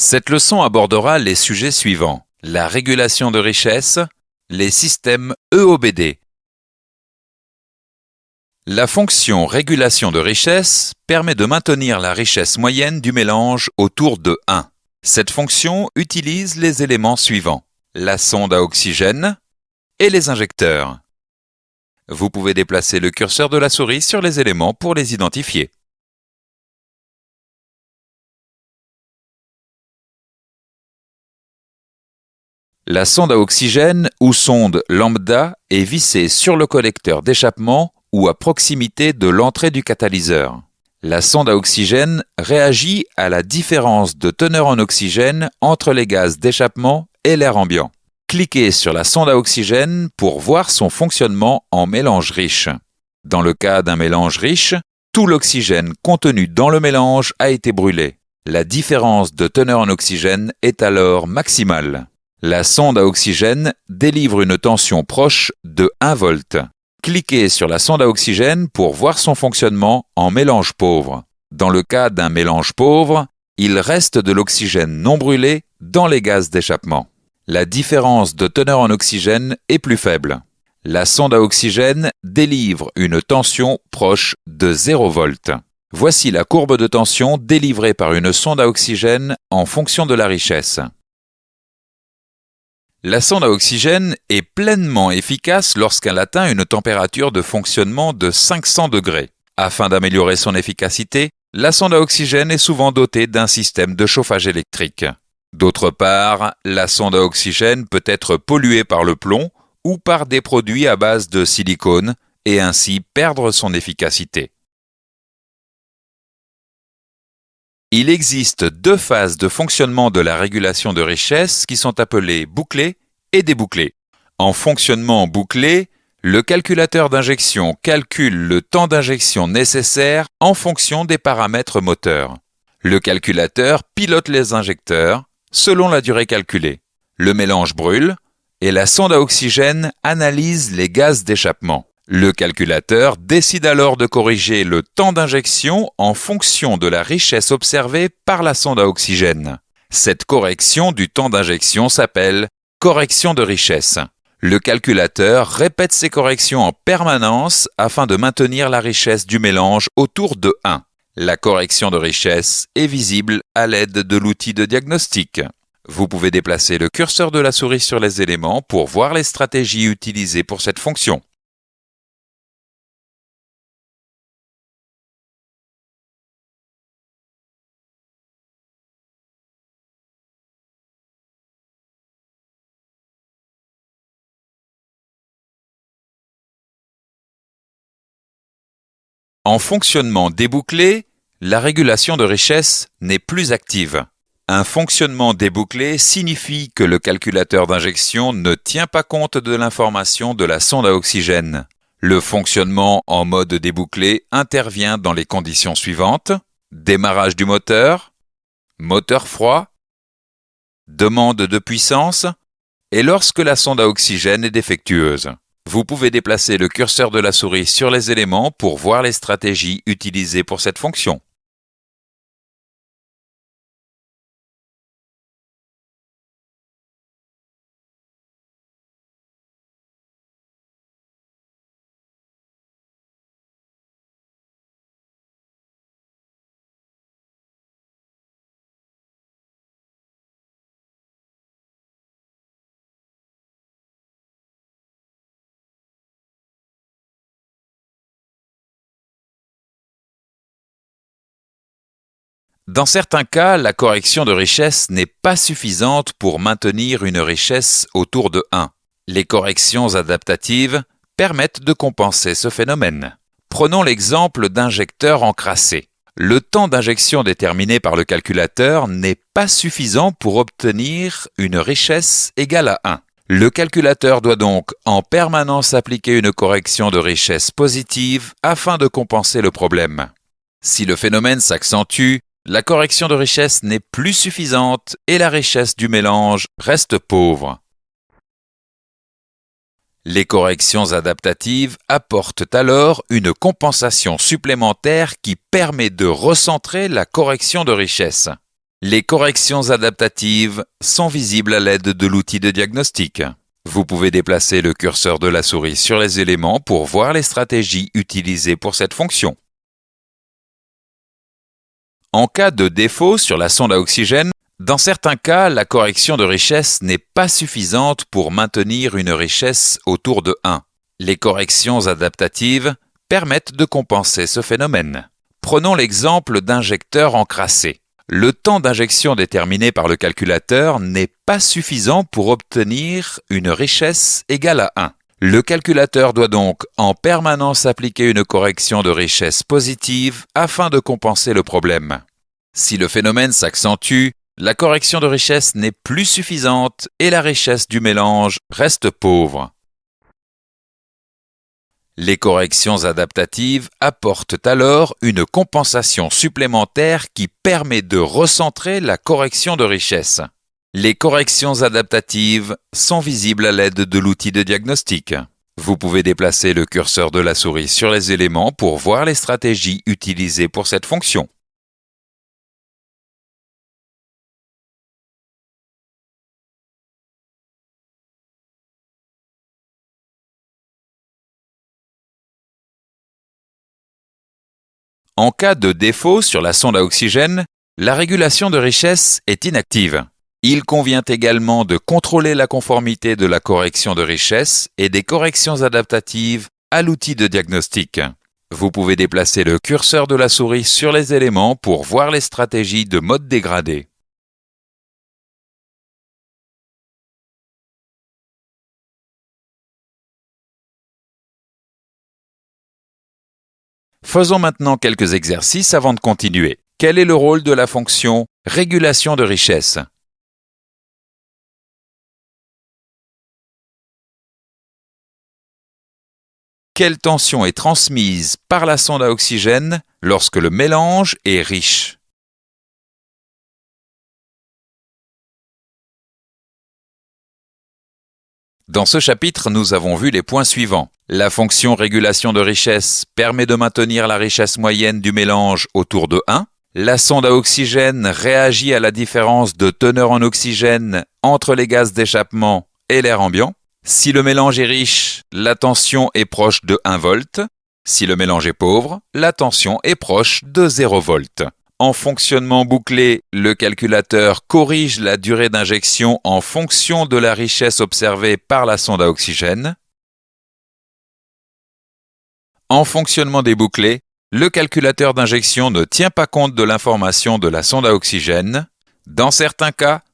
Cette leçon abordera les sujets suivants: la régulation de richesse, les systèmes EOBD. La fonction régulation de richesse permet de maintenir la richesse moyenne du mélange autour de 1. Cette fonction utilise les éléments suivants: la sonde à oxygène et les injecteurs. Vous pouvez déplacer le curseur de la souris sur les éléments pour les identifier. La sonde à oxygène ou sonde lambda est vissée sur le collecteur d'échappement ou à proximité de l'entrée du catalyseur. La sonde à oxygène réagit à la différence de teneur en oxygène entre les gaz d'échappement et l'air ambiant. Cliquez sur la sonde à oxygène pour voir son fonctionnement en mélange riche. Dans le cas d'un mélange riche, tout l'oxygène contenu dans le mélange a été brûlé. La différence de teneur en oxygène est alors maximale. La sonde à oxygène délivre une tension proche de 1 volt. Cliquez sur la sonde à oxygène pour voir son fonctionnement en mélange pauvre. Dans le cas d'un mélange pauvre, il reste de l'oxygène non brûlé dans les gaz d'échappement. La différence de teneur en oxygène est plus faible. La sonde à oxygène délivre une tension proche de 0 volt. Voici la courbe de tension délivrée par une sonde à oxygène en fonction de la richesse. La sonde à oxygène est pleinement efficace lorsqu'elle atteint une température de fonctionnement de 500 degrés. Afin d'améliorer son efficacité, la sonde à oxygène est souvent dotée d'un système de chauffage électrique. D'autre part, la sonde à oxygène peut être polluée par le plomb ou par des produits à base de silicone et ainsi perdre son efficacité. Il existe 2 phases de fonctionnement de la régulation de richesse qui sont appelées bouclée et débouclée. En fonctionnement bouclé, le calculateur d'injection calcule le temps d'injection nécessaire en fonction des paramètres moteurs. Le calculateur pilote les injecteurs selon la durée calculée. Le mélange brûle et la sonde à oxygène analyse les gaz d'échappement. Le calculateur décide alors de corriger le temps d'injection en fonction de la richesse observée par la sonde à oxygène. Cette correction du temps d'injection s'appelle correction de richesse. Le calculateur répète ces corrections en permanence afin de maintenir la richesse du mélange autour de 1. La correction de richesse est visible à l'aide de l'outil de diagnostic. Vous pouvez déplacer le curseur de la souris sur les éléments pour voir les stratégies utilisées pour cette fonction. En fonctionnement débouclé, la régulation de richesse n'est plus active. Un fonctionnement débouclé signifie que le calculateur d'injection ne tient pas compte de l'information de la sonde à oxygène. Le fonctionnement en mode débouclé intervient dans les conditions suivantes: démarrage du moteur, moteur froid, demande de puissance et lorsque la sonde à oxygène est défectueuse. Vous pouvez déplacer le curseur de la souris sur les éléments pour voir les stratégies utilisées pour cette fonction. Dans certains cas, la correction de richesse n'est pas suffisante pour maintenir une richesse autour de 1. Les corrections adaptatives permettent de compenser ce phénomène. Prenons l'exemple d'injecteurs encrassés. Le temps d'injection déterminé par le calculateur n'est pas suffisant pour obtenir une richesse égale à 1. Le calculateur doit donc en permanence appliquer une correction de richesse positive afin de compenser le problème. Si le phénomène s'accentue, la correction de richesse n'est plus suffisante et la richesse du mélange reste pauvre. Les corrections adaptatives apportent alors une compensation supplémentaire qui permet de recentrer la correction de richesse. Les corrections adaptatives sont visibles à l'aide de l'outil de diagnostic. Vous pouvez déplacer le curseur de la souris sur les éléments pour voir les stratégies utilisées pour cette fonction. En cas de défaut sur la sonde à oxygène, dans certains cas, la correction de richesse n'est pas suffisante pour maintenir une richesse autour de 1. Les corrections adaptatives permettent de compenser ce phénomène. Prenons l'exemple d'injecteurs encrassés. Le temps d'injection déterminé par le calculateur n'est pas suffisant pour obtenir une richesse égale à 1. Le calculateur doit donc en permanence appliquer une correction de richesse positive afin de compenser le problème. Si le phénomène s'accentue, la correction de richesse n'est plus suffisante et la richesse du mélange reste pauvre. Les corrections adaptatives apportent alors une compensation supplémentaire qui permet de recentrer la correction de richesse. Les corrections adaptatives sont visibles à l'aide de l'outil de diagnostic. Vous pouvez déplacer le curseur de la souris sur les éléments pour voir les stratégies utilisées pour cette fonction. En cas de défaut sur la sonde à oxygène, la régulation de richesse est inactive. Il convient également de contrôler la conformité de la correction de richesse et des corrections adaptatives à l'outil de diagnostic. Vous pouvez déplacer le curseur de la souris sur les éléments pour voir les stratégies de mode dégradé. Faisons maintenant quelques exercices avant de continuer. Quel est le rôle de la fonction régulation de richesse? Quelle tension est transmise par la sonde à oxygène lorsque le mélange est riche? Dans ce chapitre, nous avons vu les points suivants. La fonction régulation de richesse permet de maintenir la richesse moyenne du mélange autour de 1. La sonde à oxygène réagit à la différence de teneur en oxygène entre les gaz d'échappement et l'air ambiant. Si le mélange est riche, la tension est proche de 1 volt. Si le mélange est pauvre, la tension est proche de 0 volt. En fonctionnement bouclé, le calculateur corrige la durée d'injection en fonction de la richesse observée par la sonde à oxygène. En fonctionnement débouclé, le calculateur d'injection ne tient pas compte de l'information de la sonde à oxygène. Dans certains cas,